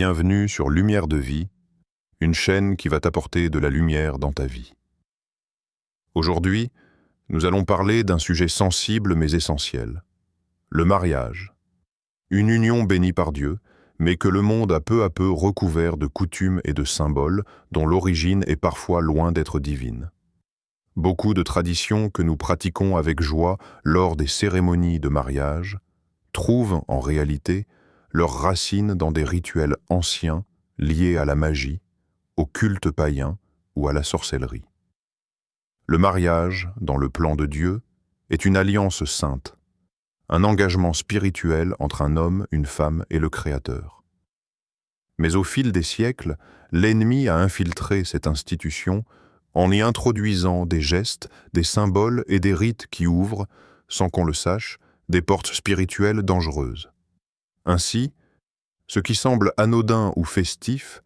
Bienvenue sur Lumière de Vie, une chaîne qui va t'apporter de la lumière dans ta vie. Aujourd'hui, nous allons parler d'un sujet sensible mais essentiel, le mariage. Une union bénie par Dieu, mais que le monde a peu à peu recouvert de coutumes et de symboles dont l'origine est parfois loin d'être divine. Beaucoup de traditions que nous pratiquons avec joie lors des cérémonies de mariage trouvent en réalité leurs racines dans des rituels anciens liés à la magie, au culte païen ou à la sorcellerie. Le mariage, dans le plan de Dieu, est une alliance sainte, un engagement spirituel entre un homme, une femme et le Créateur. Mais au fil des siècles, l'ennemi a infiltré cette institution en y introduisant des gestes, des symboles et des rites qui ouvrent, sans qu'on le sache, des portes spirituelles dangereuses. Ainsi, ce qui semble anodin ou festif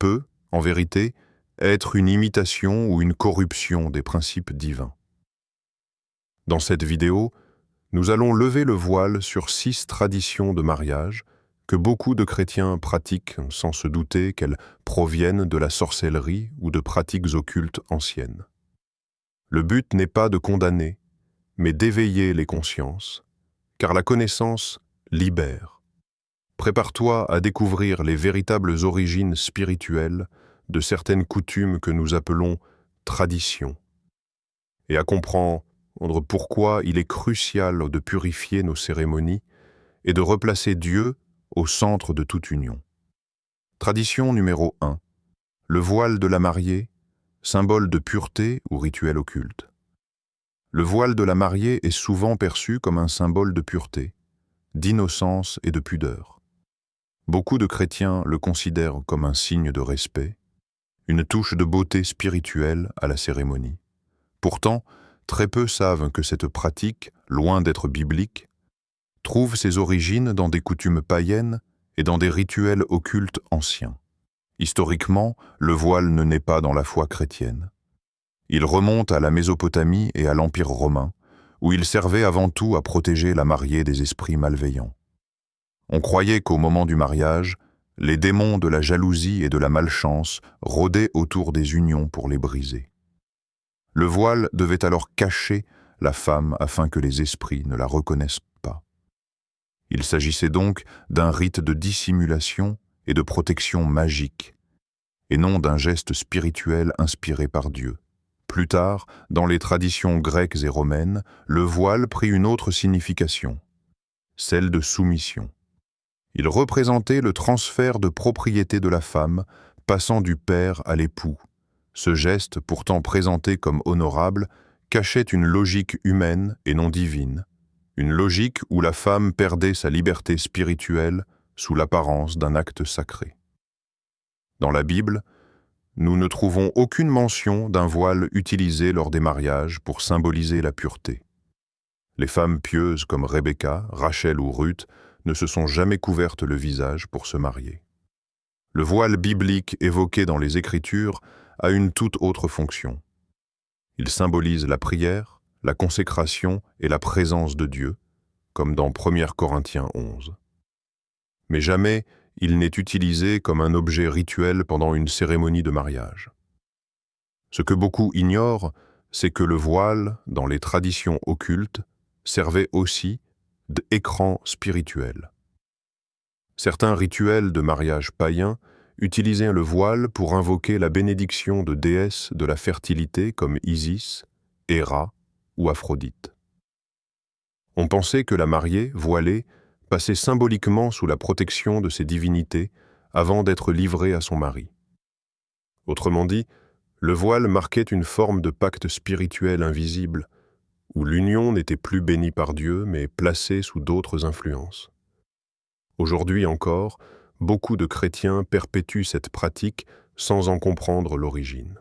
peut, en vérité, être une imitation ou une corruption des principes divins. Dans cette vidéo, nous allons lever le voile sur 6 traditions de mariage que beaucoup de chrétiens pratiquent sans se douter qu'elles proviennent de la sorcellerie ou de pratiques occultes anciennes. Le but n'est pas de condamner, mais d'éveiller les consciences, car la connaissance libère. Prépare-toi à découvrir les véritables origines spirituelles de certaines coutumes que nous appelons traditions, et à comprendre pourquoi il est crucial de purifier nos cérémonies et de replacer Dieu au centre de toute union. Tradition numéro 1. Le voile de la mariée, symbole de pureté ou rituel occulte. Le voile de la mariée est souvent perçu comme un symbole de pureté, d'innocence et de pudeur. Beaucoup de chrétiens le considèrent comme un signe de respect, une touche de beauté spirituelle à la cérémonie. Pourtant, très peu savent que cette pratique, loin d'être biblique, trouve ses origines dans des coutumes païennes et dans des rituels occultes anciens. Historiquement, le voile ne naît pas dans la foi chrétienne. Il remonte à la Mésopotamie et à l'Empire romain, où il servait avant tout à protéger la mariée des esprits malveillants. On croyait qu'au moment du mariage, les démons de la jalousie et de la malchance rôdaient autour des unions pour les briser. Le voile devait alors cacher la femme afin que les esprits ne la reconnaissent pas. Il s'agissait donc d'un rite de dissimulation et de protection magique, et non d'un geste spirituel inspiré par Dieu. Plus tard, dans les traditions grecques et romaines, le voile prit une autre signification, celle de soumission. Il représentait le transfert de propriété de la femme, passant du père à l'époux. Ce geste, pourtant présenté comme honorable, cachait une logique humaine et non divine, une logique où la femme perdait sa liberté spirituelle sous l'apparence d'un acte sacré. Dans la Bible, nous ne trouvons aucune mention d'un voile utilisé lors des mariages pour symboliser la pureté. Les femmes pieuses comme Rebecca, Rachel ou Ruth ne se sont jamais couvertes le visage pour se marier. Le voile biblique évoqué dans les Écritures a une toute autre fonction. Il symbolise la prière, la consécration et la présence de Dieu, comme dans 1 Corinthiens 11. Mais jamais il n'est utilisé comme un objet rituel pendant une cérémonie de mariage. Ce que beaucoup ignorent, c'est que le voile, dans les traditions occultes, servait aussi d'écran spirituel. Certains rituels de mariage païens utilisaient le voile pour invoquer la bénédiction de déesses de la fertilité comme Isis, Héra ou Aphrodite. On pensait que la mariée, voilée, passait symboliquement sous la protection de ces divinités avant d'être livrée à son mari. Autrement dit, le voile marquait une forme de pacte spirituel invisible, où l'union n'était plus bénie par Dieu, mais placée sous d'autres influences. Aujourd'hui encore, beaucoup de chrétiens perpétuent cette pratique sans en comprendre l'origine.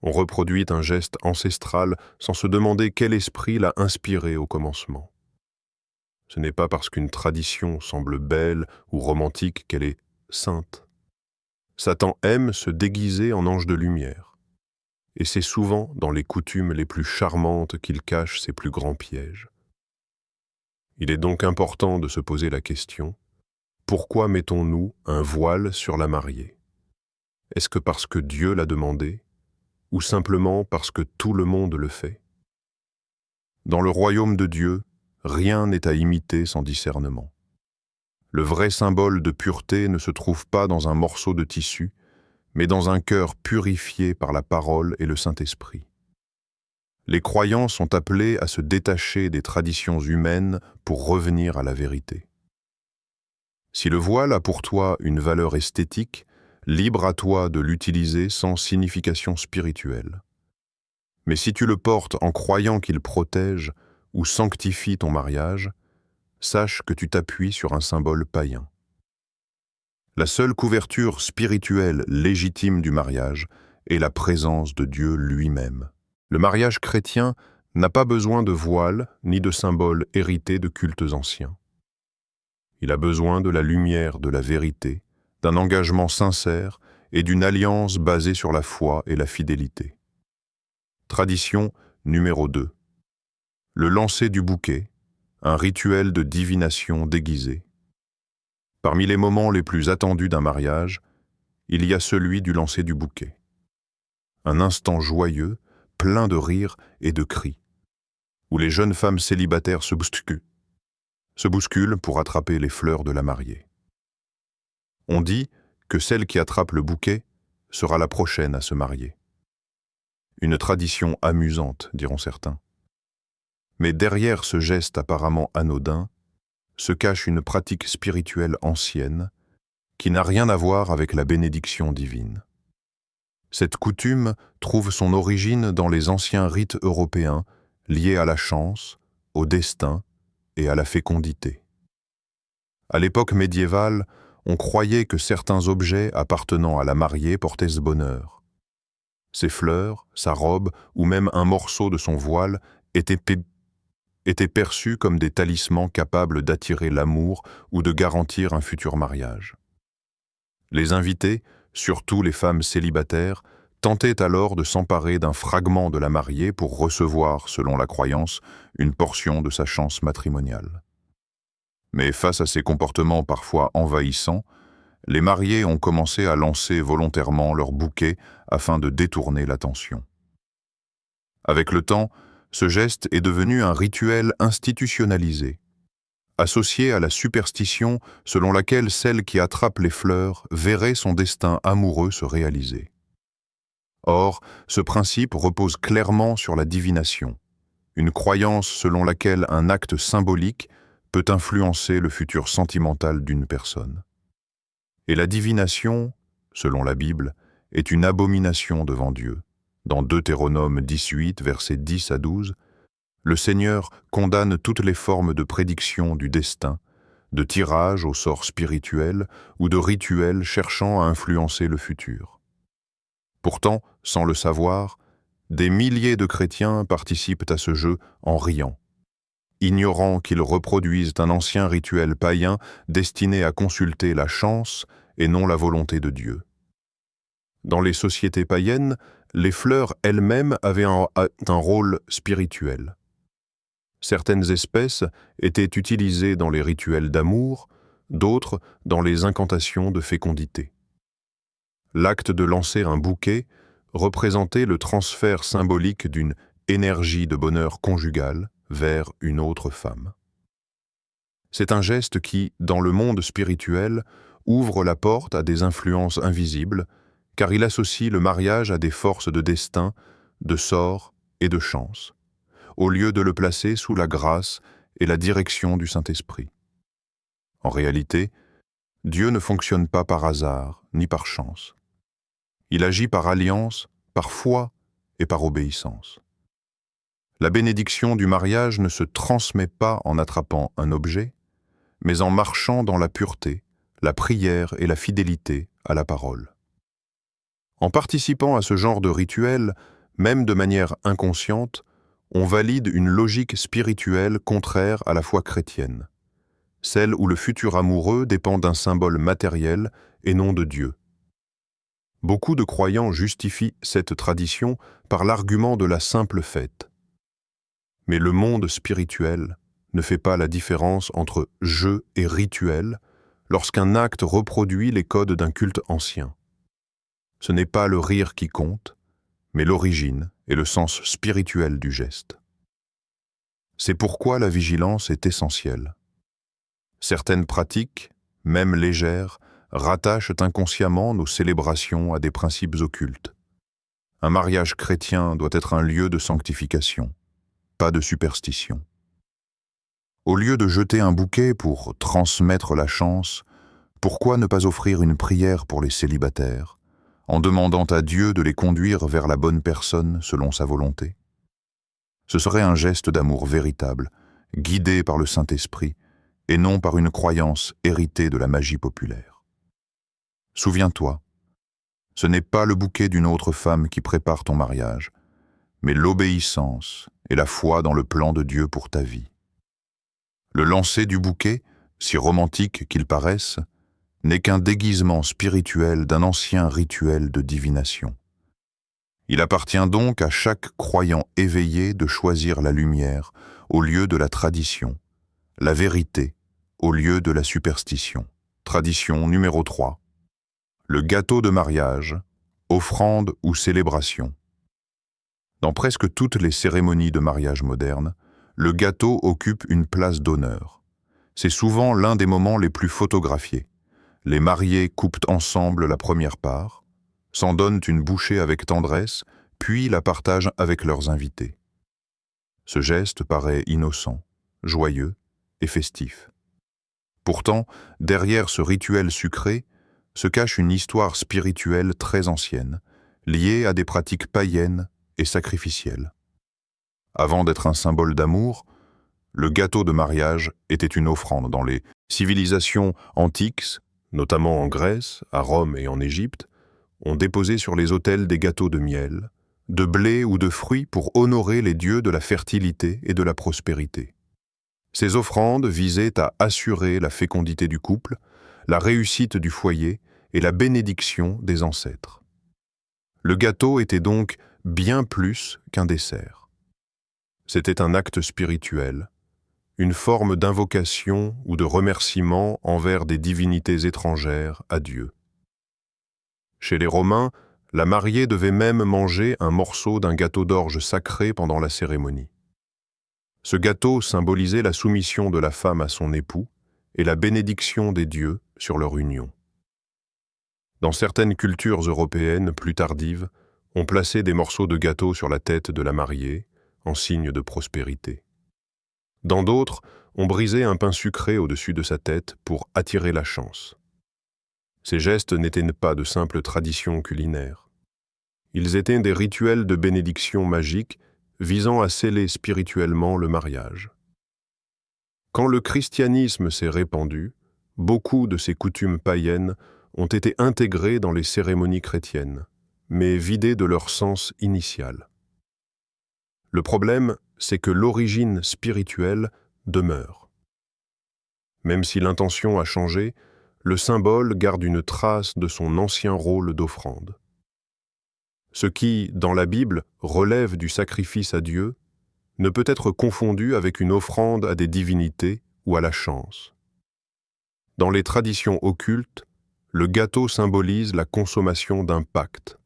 On reproduit un geste ancestral sans se demander quel esprit l'a inspiré au commencement. Ce n'est pas parce qu'une tradition semble belle ou romantique qu'elle est sainte. Satan aime se déguiser en ange de lumière. Et c'est souvent dans les coutumes les plus charmantes qu'il cache ses plus grands pièges. Il est donc important de se poser la question, pourquoi mettons-nous un voile sur la mariée? Est-ce que parce que Dieu l'a demandé, ou simplement parce que tout le monde le fait? Dans le royaume de Dieu, rien n'est à imiter sans discernement. Le vrai symbole de pureté ne se trouve pas dans un morceau de tissu, mais dans un cœur purifié par la parole et le Saint-Esprit. Les croyants sont appelés à se détacher des traditions humaines pour revenir à la vérité. Si le voile a pour toi une valeur esthétique, libre à toi de l'utiliser sans signification spirituelle. Mais si tu le portes en croyant qu'il protège ou sanctifie ton mariage, sache que tu t'appuies sur un symbole païen. La seule couverture spirituelle légitime du mariage est la présence de Dieu lui-même. Le mariage chrétien n'a pas besoin de voile ni de symboles hérités de cultes anciens. Il a besoin de la lumière de la vérité, d'un engagement sincère et d'une alliance basée sur la foi et la fidélité. Tradition numéro 2. Le lancer du bouquet, un rituel de divination déguisé. Parmi les moments les plus attendus d'un mariage, il y a celui du lancer du bouquet. Un instant joyeux, plein de rires et de cris, où les jeunes femmes célibataires se bousculent pour attraper les fleurs de la mariée. On dit que celle qui attrape le bouquet sera la prochaine à se marier. Une tradition amusante, diront certains. Mais derrière ce geste apparemment anodin, se cache une pratique spirituelle ancienne qui n'a rien à voir avec la bénédiction divine. Cette coutume trouve son origine dans les anciens rites européens liés à la chance, au destin et à la fécondité. À l'époque médiévale, on croyait que certains objets appartenant à la mariée portaient ce bonheur. Ses fleurs, sa robe ou même un morceau de son voile étaient perçus comme des talismans capables d'attirer l'amour ou de garantir un futur mariage. Les invités, surtout les femmes célibataires, tentaient alors de s'emparer d'un fragment de la mariée pour recevoir, selon la croyance, une portion de sa chance matrimoniale. Mais face à ces comportements parfois envahissants, les mariés ont commencé à lancer volontairement leur bouquet afin de détourner l'attention. Avec le temps, ce geste est devenu un rituel institutionnalisé, associé à la superstition selon laquelle celle qui attrape les fleurs verrait son destin amoureux se réaliser. Or, ce principe repose clairement sur la divination, une croyance selon laquelle un acte symbolique peut influencer le futur sentimental d'une personne. Et la divination, selon la Bible, est une abomination devant Dieu. Dans Deutéronome 18, versets 10 à 12, le Seigneur condamne toutes les formes de prédiction du destin, de tirage au sort spirituel ou de rituels cherchant à influencer le futur. Pourtant, sans le savoir, des milliers de chrétiens participent à ce jeu en riant, ignorant qu'ils reproduisent un ancien rituel païen destiné à consulter la chance et non la volonté de Dieu. Dans les sociétés païennes, les fleurs elles-mêmes avaient un rôle spirituel. Certaines espèces étaient utilisées dans les rituels d'amour, d'autres dans les incantations de fécondité. L'acte de lancer un bouquet représentait le transfert symbolique d'une énergie de bonheur conjugal vers une autre femme. C'est un geste qui, dans le monde spirituel, ouvre la porte à des influences invisibles, car il associe le mariage à des forces de destin, de sort et de chance, au lieu de le placer sous la grâce et la direction du Saint-Esprit. En réalité, Dieu ne fonctionne pas par hasard ni par chance. Il agit par alliance, par foi et par obéissance. La bénédiction du mariage ne se transmet pas en attrapant un objet, mais en marchant dans la pureté, la prière et la fidélité à la parole. En participant à ce genre de rituel, même de manière inconsciente, on valide une logique spirituelle contraire à la foi chrétienne, celle où le futur amoureux dépend d'un symbole matériel et non de Dieu. Beaucoup de croyants justifient cette tradition par l'argument de la simple fête. Mais le monde spirituel ne fait pas la différence entre jeu et rituel lorsqu'un acte reproduit les codes d'un culte ancien. Ce n'est pas le rire qui compte, mais l'origine et le sens spirituel du geste. C'est pourquoi la vigilance est essentielle. Certaines pratiques, même légères, rattachent inconsciemment nos célébrations à des principes occultes. Un mariage chrétien doit être un lieu de sanctification, pas de superstition. Au lieu de jeter un bouquet pour transmettre la chance, pourquoi ne pas offrir une prière pour les célibataires, en demandant à Dieu de les conduire vers la bonne personne selon sa volonté? Ce serait un geste d'amour véritable, guidé par le Saint-Esprit, et non par une croyance héritée de la magie populaire. Souviens-toi, ce n'est pas le bouquet d'une autre femme qui prépare ton mariage, mais l'obéissance et la foi dans le plan de Dieu pour ta vie. Le lancer du bouquet, si romantique qu'il paraisse, n'est qu'un déguisement spirituel d'un ancien rituel de divination. Il appartient donc à chaque croyant éveillé de choisir la lumière au lieu de la tradition, la vérité au lieu de la superstition. Tradition numéro 3. Le gâteau de mariage, offrande ou célébration. Dans presque toutes les cérémonies de mariage modernes, le gâteau occupe une place d'honneur. C'est souvent l'un des moments les plus photographiés. Les mariés coupent ensemble la première part, s'en donnent une bouchée avec tendresse, puis la partagent avec leurs invités. Ce geste paraît innocent, joyeux et festif. Pourtant, derrière ce rituel sucré, se cache une histoire spirituelle très ancienne, liée à des pratiques païennes et sacrificielles. Avant d'être un symbole d'amour, le gâteau de mariage était une offrande dans les civilisations antiques, notamment en Grèce, à Rome et en Égypte. On déposait sur les autels des gâteaux de miel, de blé ou de fruits pour honorer les dieux de la fertilité et de la prospérité. Ces offrandes visaient à assurer la fécondité du couple, la réussite du foyer et la bénédiction des ancêtres. Le gâteau était donc bien plus qu'un dessert. C'était un acte spirituel, une forme d'invocation ou de remerciement envers des divinités étrangères à Dieu. Chez les Romains, la mariée devait même manger un morceau d'un gâteau d'orge sacré pendant la cérémonie. Ce gâteau symbolisait la soumission de la femme à son époux et la bénédiction des dieux sur leur union. Dans certaines cultures européennes plus tardives, on plaçait des morceaux de gâteau sur la tête de la mariée, en signe de prospérité. Dans d'autres, on brisait un pain sucré au-dessus de sa tête pour attirer la chance. Ces gestes n'étaient pas de simples traditions culinaires. Ils étaient des rituels de bénédiction magique visant à sceller spirituellement le mariage. Quand le christianisme s'est répandu, beaucoup de ces coutumes païennes ont été intégrées dans les cérémonies chrétiennes, mais vidées de leur sens initial. Le problème, c'est que l'origine spirituelle demeure. Même si l'intention a changé, le symbole garde une trace de son ancien rôle d'offrande. Ce qui, dans la Bible, relève du sacrifice à Dieu, ne peut être confondu avec une offrande à des divinités ou à la chance. Dans les traditions occultes, le gâteau symbolise la consommation d'un pacte.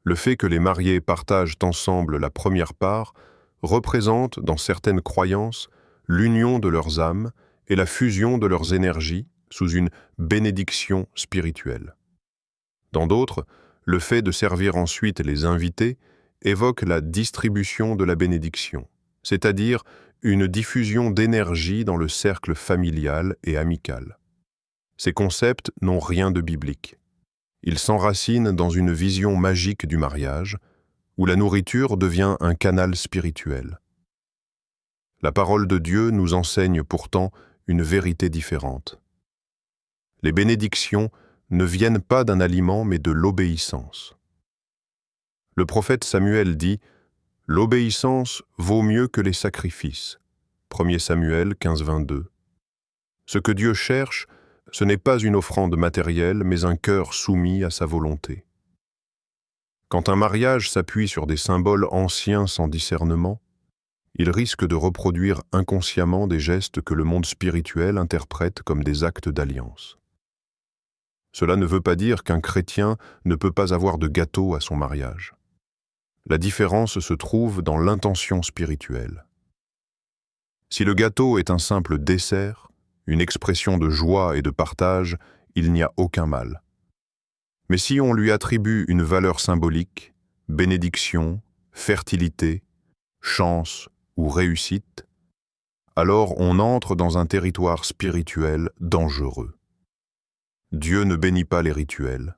Le fait que les mariés partagent ensemble la première part représente, dans certaines croyances, l'union de leurs âmes et la fusion de leurs énergies sous une bénédiction spirituelle. Dans d'autres, le fait de servir ensuite les invités évoque la distribution de la bénédiction, c'est-à-dire une diffusion d'énergie dans le cercle familial et amical. Ces concepts n'ont rien de biblique. Ils s'enracinent dans une vision magique du mariage, où la nourriture devient un canal spirituel. La parole de Dieu nous enseigne pourtant une vérité différente. Les bénédictions ne viennent pas d'un aliment mais de l'obéissance. Le prophète Samuel dit « L'obéissance vaut mieux que les sacrifices » 1 Samuel 15, 22. Ce que Dieu cherche, ce n'est pas une offrande matérielle, mais un cœur soumis à sa volonté. Quand un mariage s'appuie sur des symboles anciens sans discernement, Ils risquent de reproduire inconsciemment des gestes que le monde spirituel interprète comme des actes d'alliance. Cela ne veut pas dire qu'un chrétien ne peut pas avoir de gâteau à son mariage. La différence se trouve dans l'intention spirituelle. Si le gâteau est un simple dessert, une expression de joie et de partage, il n'y a aucun mal. Mais si on lui attribue une valeur symbolique, bénédiction, fertilité, chance ou réussite, alors on entre dans un territoire spirituel dangereux. Dieu ne bénit pas les rituels.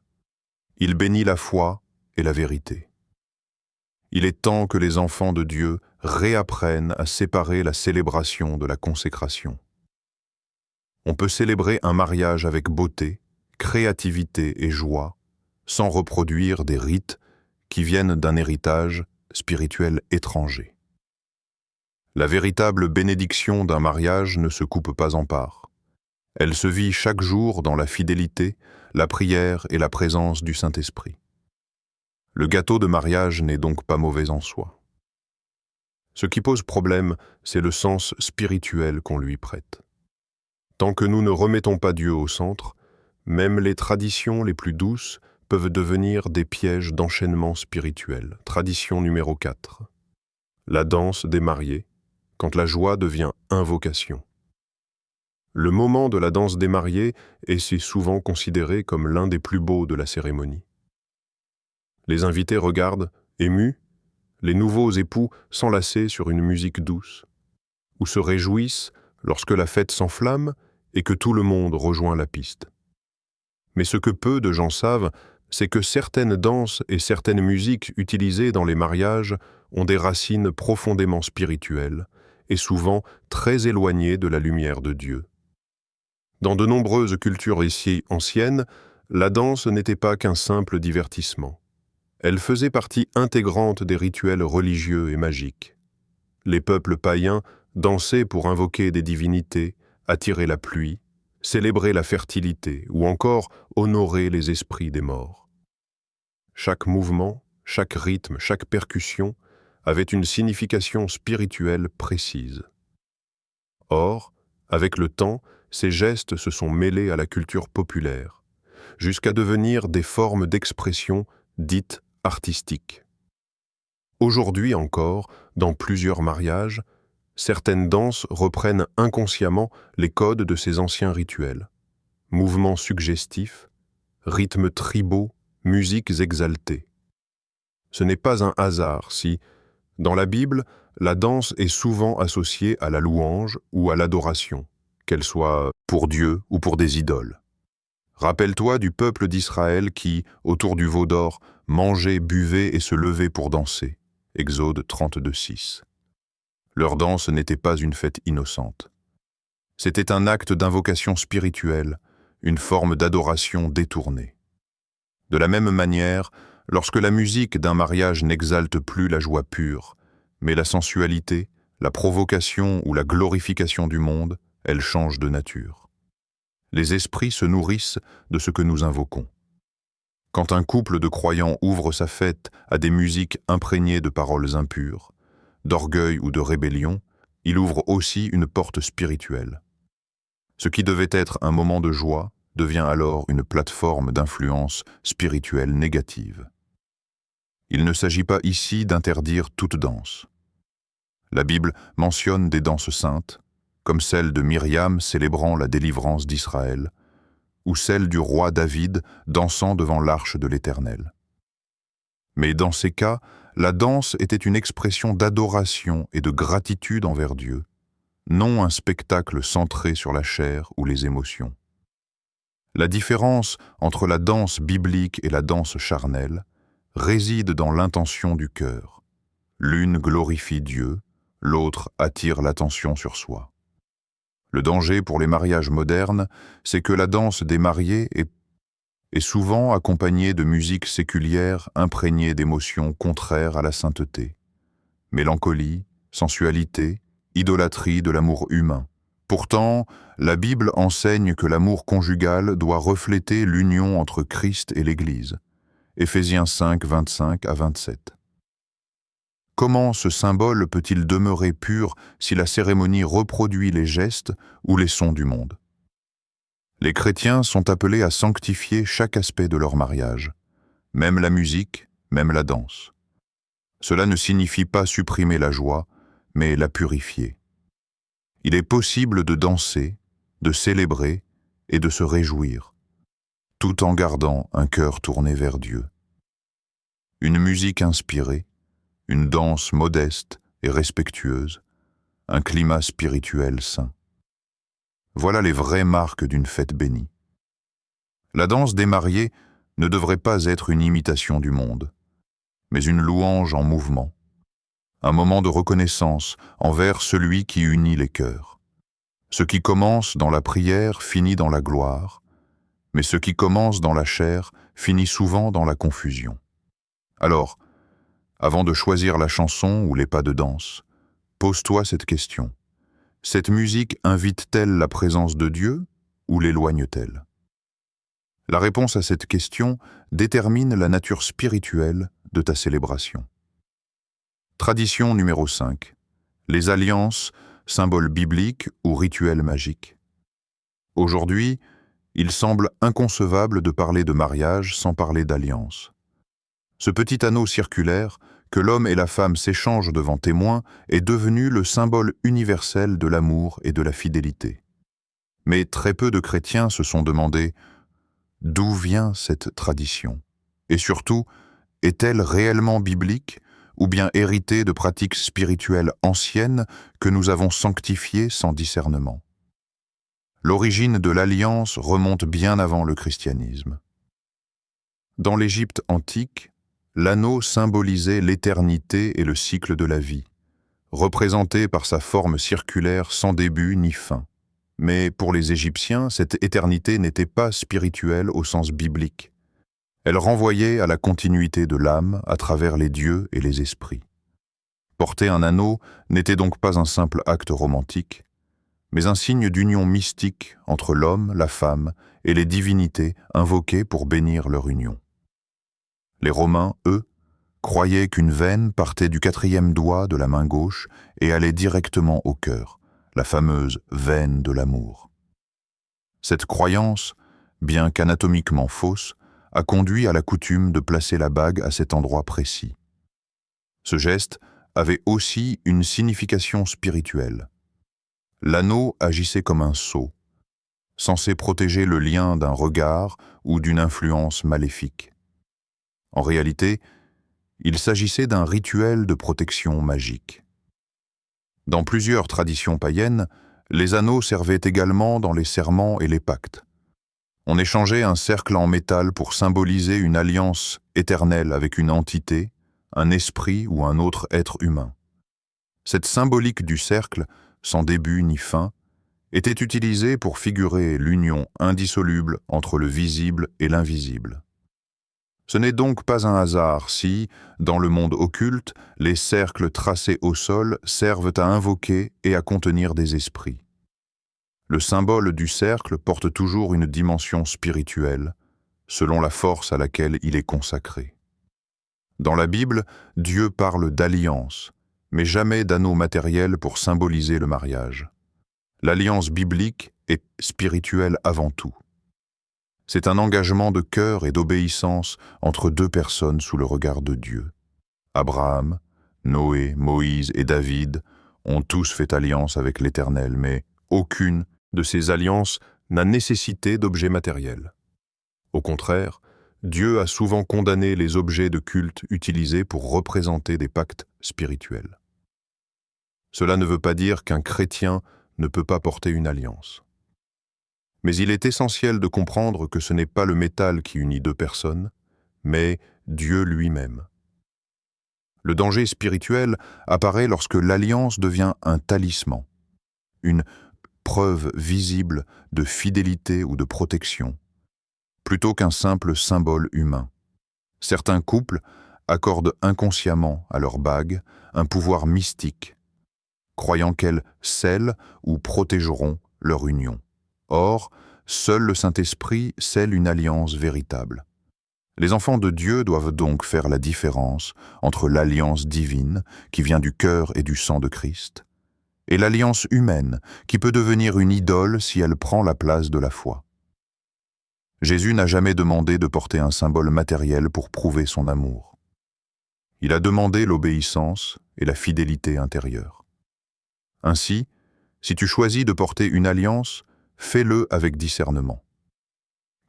Il bénit la foi et la vérité. Il est temps que les enfants de Dieu réapprennent à séparer la célébration de la consécration. On peut célébrer un mariage avec beauté, créativité et joie, sans reproduire des rites qui viennent d'un héritage spirituel étranger. La véritable bénédiction d'un mariage ne se coupe pas en parts. Elle se vit chaque jour dans la fidélité, la prière et la présence du Saint-Esprit. Le gâteau de mariage n'est donc pas mauvais en soi. Ce qui pose problème, c'est le sens spirituel qu'on lui prête. Tant que nous ne remettons pas Dieu au centre, même les traditions les plus douces peuvent devenir des pièges d'enchaînement spirituel. Tradition numéro 4. La danse des mariés, quand la joie devient invocation. Le moment de la danse des mariés est si souvent considéré comme l'un des plus beaux de la cérémonie. Les invités regardent, émus, les nouveaux époux s'enlacer sur une musique douce, ou se réjouissent lorsque la fête s'enflamme et que tout le monde rejoint la piste. Mais ce que peu de gens savent, c'est que certaines danses et certaines musiques utilisées dans les mariages ont des racines profondément spirituelles et souvent très éloignées de la lumière de Dieu. Dans de nombreuses cultures ici anciennes, la danse n'était pas qu'un simple divertissement. Elle faisait partie intégrante des rituels religieux et magiques. Les peuples païens dansaient pour invoquer des divinités, attirer la pluie, célébrer la fertilité ou encore honorer les esprits des morts. Chaque mouvement, chaque rythme, chaque percussion avait une signification spirituelle précise. Or, avec le temps, ces gestes se sont mêlés à la culture populaire, jusqu'à devenir des formes d'expression dites artistiques. Aujourd'hui encore, dans plusieurs mariages, certaines danses reprennent inconsciemment les codes de ces anciens rituels. Mouvements suggestifs, rythmes tribaux, musiques exaltées. Ce n'est pas un hasard si, dans la Bible, la danse est souvent associée à la louange ou à l'adoration, qu'elle soit pour Dieu ou pour des idoles. Rappelle-toi du peuple d'Israël qui, autour du veau d'or, mangeait, buvait et se levait pour danser. Exode 32:6. Leur danse n'était pas une fête innocente. C'était un acte d'invocation spirituelle, une forme d'adoration détournée. De la même manière, lorsque la musique d'un mariage n'exalte plus la joie pure, mais la sensualité, la provocation ou la glorification du monde, elle change de nature. Les esprits se nourrissent de ce que nous invoquons. Quand un couple de croyants ouvre sa fête à des musiques imprégnées de paroles impures, d'orgueil ou de rébellion, il ouvre aussi une porte spirituelle. Ce qui devait être un moment de joie devient alors une plateforme d'influence spirituelle négative. Il ne s'agit pas ici d'interdire toute danse. La Bible mentionne des danses saintes, comme celle de Myriam célébrant la délivrance d'Israël, ou celle du roi David dansant devant l'arche de l'Éternel. Mais dans ces cas, la danse était une expression d'adoration et de gratitude envers Dieu, non un spectacle centré sur la chair ou les émotions. La différence entre la danse biblique et la danse charnelle réside dans l'intention du cœur. L'une glorifie Dieu, l'autre attire l'attention sur soi. Le danger pour les mariages modernes, c'est que la danse des mariés est souvent accompagnée de musique séculière imprégnée d'émotions contraires à la sainteté. Mélancolie, sensualité, idolâtrie de l'amour humain. Pourtant, la Bible enseigne que l'amour conjugal doit refléter l'union entre Christ et l'Église. Éphésiens 5, 25 à 27. Comment ce symbole peut-il demeurer pur si la cérémonie reproduit les gestes ou les sons du monde? Les chrétiens sont appelés à sanctifier chaque aspect de leur mariage, même la musique, même la danse. Cela ne signifie pas supprimer la joie, mais la purifier. Il est possible de danser, de célébrer et de se réjouir, tout en gardant un cœur tourné vers Dieu. Une musique inspirée, une danse modeste et respectueuse, un climat spirituel sain. Voilà les vraies marques d'une fête bénie. La danse des mariés ne devrait pas être une imitation du monde, mais une louange en mouvement, un moment de reconnaissance envers celui qui unit les cœurs. Ce qui commence dans la prière finit dans la gloire, mais ce qui commence dans la chair finit souvent dans la confusion. Alors, avant de choisir la chanson ou les pas de danse, pose-toi cette question. Cette musique invite-t-elle la présence de Dieu ou l'éloigne-t-elle? La réponse à cette question détermine la nature spirituelle de ta célébration. Tradition numéro 5. Les alliances, symboles bibliques ou rituels magiques. Aujourd'hui, il semble inconcevable de parler de mariage sans parler d'alliance. Ce petit anneau circulaire, que l'homme et la femme s'échangent devant témoins, est devenu le symbole universel de l'amour et de la fidélité. Mais très peu de chrétiens se sont demandé d'où vient cette tradition, et surtout, est-elle réellement biblique ou bien héritée de pratiques spirituelles anciennes que nous avons sanctifiées sans discernement? L'origine de l'alliance remonte bien avant le christianisme. Dans l'Égypte antique, l'anneau symbolisait l'éternité et le cycle de la vie, représenté par sa forme circulaire sans début ni fin. Mais pour les Égyptiens, cette éternité n'était pas spirituelle au sens biblique. Elle renvoyait à la continuité de l'âme à travers les dieux et les esprits. Porter un anneau n'était donc pas un simple acte romantique, mais un signe d'union mystique entre l'homme, la femme et les divinités invoquées pour bénir leur union. Les Romains, eux, croyaient qu'une veine partait du 4e doigt de la main gauche et allait directement au cœur, la fameuse veine de l'amour. Cette croyance, bien qu'anatomiquement fausse, a conduit à la coutume de placer la bague à cet endroit précis. Ce geste avait aussi une signification spirituelle. L'anneau agissait comme un sceau, censé protéger le lien d'un regard ou d'une influence maléfique. En réalité, il s'agissait d'un rituel de protection magique. Dans plusieurs traditions païennes, les anneaux servaient également dans les serments et les pactes. On échangeait un cercle en métal pour symboliser une alliance éternelle avec une entité, un esprit ou un autre être humain. Cette symbolique du cercle, sans début ni fin, était utilisée pour figurer l'union indissoluble entre le visible et l'invisible. Ce n'est donc pas un hasard si, dans le monde occulte, les cercles tracés au sol servent à invoquer et à contenir des esprits. Le symbole du cercle porte toujours une dimension spirituelle, selon la force à laquelle il est consacré. Dans la Bible, Dieu parle d'alliance, mais jamais d'anneau matériel pour symboliser le mariage. L'alliance biblique est spirituelle avant tout. C'est un engagement de cœur et d'obéissance entre deux personnes sous le regard de Dieu. Abraham, Noé, Moïse et David ont tous fait alliance avec l'Éternel, mais aucune de ces alliances n'a nécessité d'objets matériels. Au contraire, Dieu a souvent condamné les objets de culte utilisés pour représenter des pactes spirituels. Cela ne veut pas dire qu'un chrétien ne peut pas porter une alliance. Mais il est essentiel de comprendre que ce n'est pas le métal qui unit deux personnes, mais Dieu lui-même. Le danger spirituel apparaît lorsque l'alliance devient un talisman, une preuve visible de fidélité ou de protection, plutôt qu'un simple symbole humain. Certains couples accordent inconsciemment à leur bague un pouvoir mystique, croyant qu'elles scellent ou protégeront leur union. Or, seul le Saint-Esprit scelle une alliance véritable. Les enfants de Dieu doivent donc faire la différence entre l'alliance divine, qui vient du cœur et du sang de Christ, et l'alliance humaine, qui peut devenir une idole si elle prend la place de la foi. Jésus n'a jamais demandé de porter un symbole matériel pour prouver son amour. Il a demandé l'obéissance et la fidélité intérieure. Ainsi, si tu choisis de porter une alliance, fais-le avec discernement.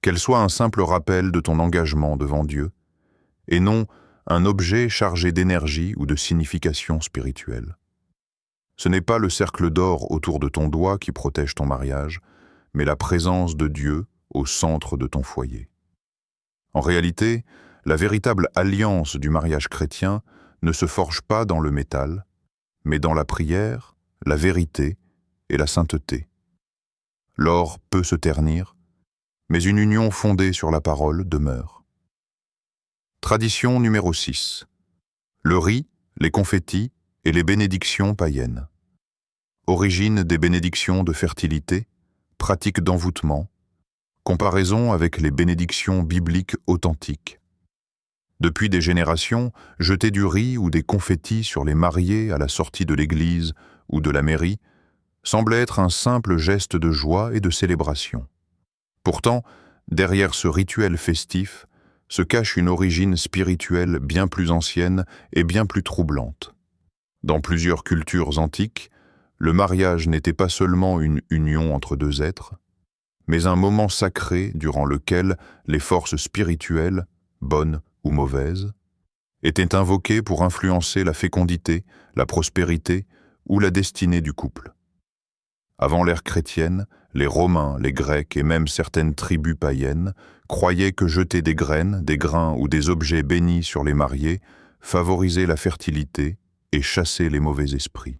Qu'elle soit un simple rappel de ton engagement devant Dieu, et non un objet chargé d'énergie ou de signification spirituelle. Ce n'est pas le cercle d'or autour de ton doigt qui protège ton mariage, mais la présence de Dieu au centre de ton foyer. En réalité, la véritable alliance du mariage chrétien ne se forge pas dans le métal, mais dans la prière, la vérité et la sainteté. L'or peut se ternir, mais une union fondée sur la parole demeure. Tradition numéro 6. Le riz, les confettis et les bénédictions païennes. Origine des bénédictions de fertilité, pratique d'envoûtement, comparaison avec les bénédictions bibliques authentiques. Depuis des générations, jeter du riz ou des confettis sur les mariés à la sortie de l'église ou de la mairie semble être un simple geste de joie et de célébration. Pourtant, derrière ce rituel festif se cache une origine spirituelle bien plus ancienne et bien plus troublante. Dans plusieurs cultures antiques, le mariage n'était pas seulement une union entre deux êtres, mais un moment sacré durant lequel les forces spirituelles, bonnes ou mauvaises, étaient invoquées pour influencer la fécondité, la prospérité ou la destinée du couple. Avant l'ère chrétienne, les Romains, les Grecs et même certaines tribus païennes croyaient que jeter des graines, des grains ou des objets bénis sur les mariés favorisait la fertilité et chassait les mauvais esprits.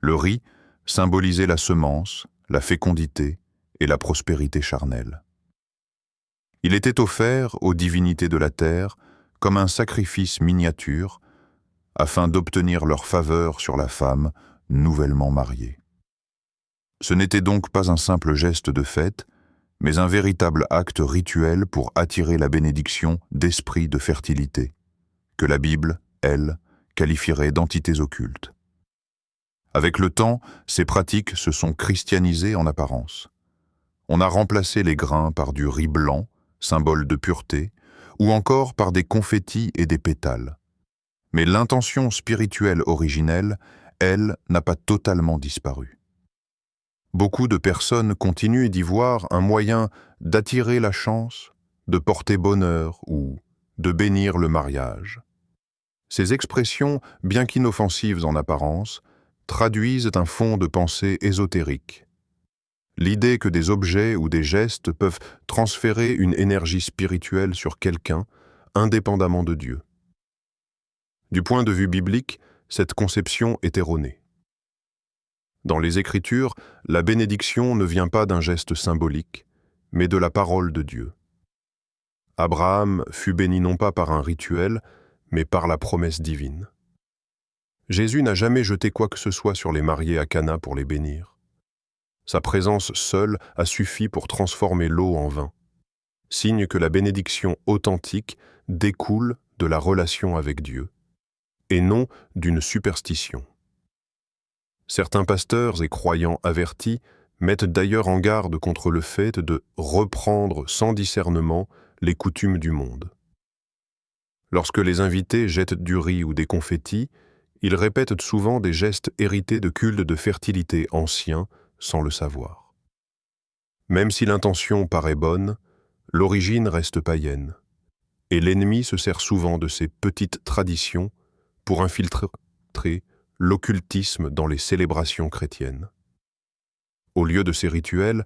Le riz symbolisait la semence, la fécondité et la prospérité charnelle. Il était offert aux divinités de la terre comme un sacrifice miniature afin d'obtenir leur faveur sur la femme nouvellement mariée. Ce n'était donc pas un simple geste de fête, mais un véritable acte rituel pour attirer la bénédiction d'esprit de fertilité, que la Bible, elle, qualifierait d'entités occultes. Avec le temps, ces pratiques se sont christianisées en apparence. On a remplacé les grains par du riz blanc, symbole de pureté, ou encore par des confettis et des pétales. Mais l'intention spirituelle originelle, elle, n'a pas totalement disparu. Beaucoup de personnes continuent d'y voir un moyen d'attirer la chance, de porter bonheur ou de bénir le mariage. Ces expressions, bien qu'inoffensives en apparence, traduisent un fond de pensée ésotérique. L'idée que des objets ou des gestes peuvent transférer une énergie spirituelle sur quelqu'un, indépendamment de Dieu. Du point de vue biblique, cette conception est erronée. Dans les Écritures, la bénédiction ne vient pas d'un geste symbolique, mais de la parole de Dieu. Abraham fut béni non pas par un rituel, mais par la promesse divine. Jésus n'a jamais jeté quoi que ce soit sur les mariés à Cana pour les bénir. Sa présence seule a suffi pour transformer l'eau en vin, signe que la bénédiction authentique découle de la relation avec Dieu, et non d'une superstition. Certains pasteurs et croyants avertis mettent d'ailleurs en garde contre le fait de reprendre sans discernement les coutumes du monde. Lorsque les invités jettent du riz ou des confettis, ils répètent souvent des gestes hérités de cultes de fertilité anciens sans le savoir. Même si l'intention paraît bonne, l'origine reste païenne, et l'ennemi se sert souvent de ces petites traditions pour infiltrer l'occultisme dans les célébrations chrétiennes. Au lieu de ces rituels,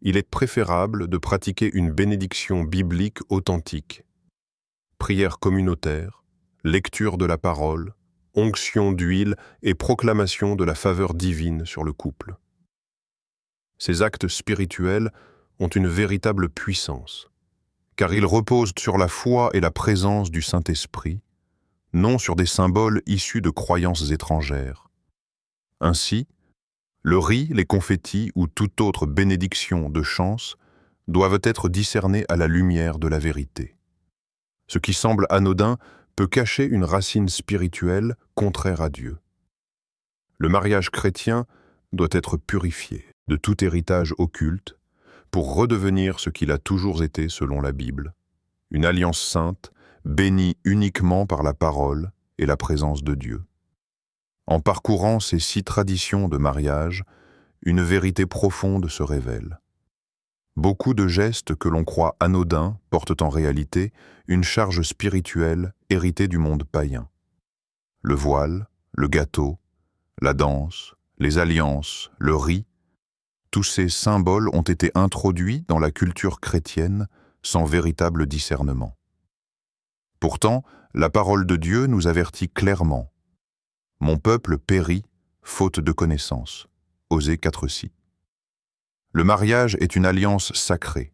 il est préférable de pratiquer une bénédiction biblique authentique. Prière communautaire, lecture de la parole, onction d'huile et proclamation de la faveur divine sur le couple. Ces actes spirituels ont une véritable puissance, car ils reposent sur la foi et la présence du Saint-Esprit, non sur des symboles issus de croyances étrangères. Ainsi, le riz, les confettis ou toute autre bénédiction de chance doivent être discernés à la lumière de la vérité. Ce qui semble anodin peut cacher une racine spirituelle contraire à Dieu. Le mariage chrétien doit être purifié de tout héritage occulte pour redevenir ce qu'il a toujours été selon la Bible, une alliance sainte, bénie uniquement par la parole et la présence de Dieu. En parcourant ces 6 traditions de mariage, une vérité profonde se révèle. Beaucoup de gestes que l'on croit anodins portent en réalité une charge spirituelle héritée du monde païen. Le voile, le gâteau, la danse, les alliances, le riz, tous ces symboles ont été introduits dans la culture chrétienne sans véritable discernement. Pourtant, la parole de Dieu nous avertit clairement. « Mon peuple périt, faute de connaissance » Osée 4:6. Le mariage est une alliance sacrée,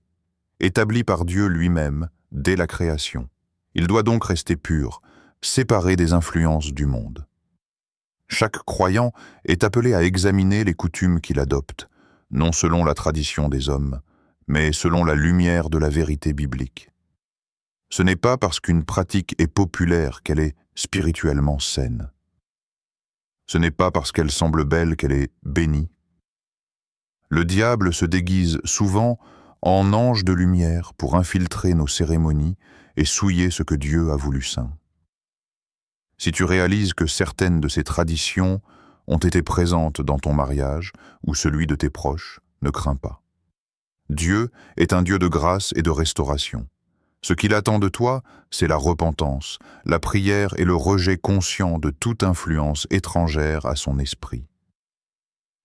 établie par Dieu lui-même dès la création. Il doit donc rester pur, séparé des influences du monde. Chaque croyant est appelé à examiner les coutumes qu'il adopte, non selon la tradition des hommes, mais selon la lumière de la vérité biblique. Ce n'est pas parce qu'une pratique est populaire qu'elle est spirituellement saine. Ce n'est pas parce qu'elle semble belle qu'elle est bénie. Le diable se déguise souvent en ange de lumière pour infiltrer nos cérémonies et souiller ce que Dieu a voulu saint. Si tu réalises que certaines de ces traditions ont été présentes dans ton mariage ou celui de tes proches, ne crains pas. Dieu est un Dieu de grâce et de restauration. Ce qu'il attend de toi, c'est la repentance, la prière et le rejet conscient de toute influence étrangère à son esprit.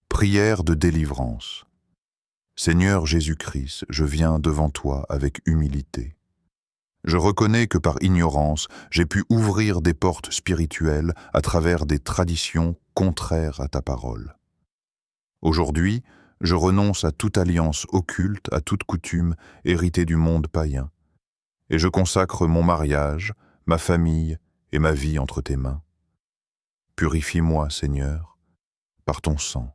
Prière de délivrance. Seigneur Jésus-Christ, je viens devant toi avec humilité. Je reconnais que par ignorance, j'ai pu ouvrir des portes spirituelles à travers des traditions contraires à ta parole. Aujourd'hui, je renonce à toute alliance occulte, à toute coutume héritée du monde païen, et je consacre mon mariage, ma famille et ma vie entre tes mains. Purifie-moi, Seigneur, par ton sang.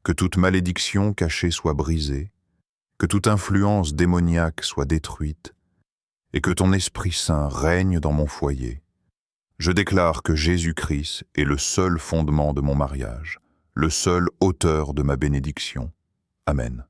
Que toute malédiction cachée soit brisée, que toute influence démoniaque soit détruite, et que ton Esprit Saint règne dans mon foyer. Je déclare que Jésus-Christ est le seul fondement de mon mariage, le seul auteur de ma bénédiction. Amen.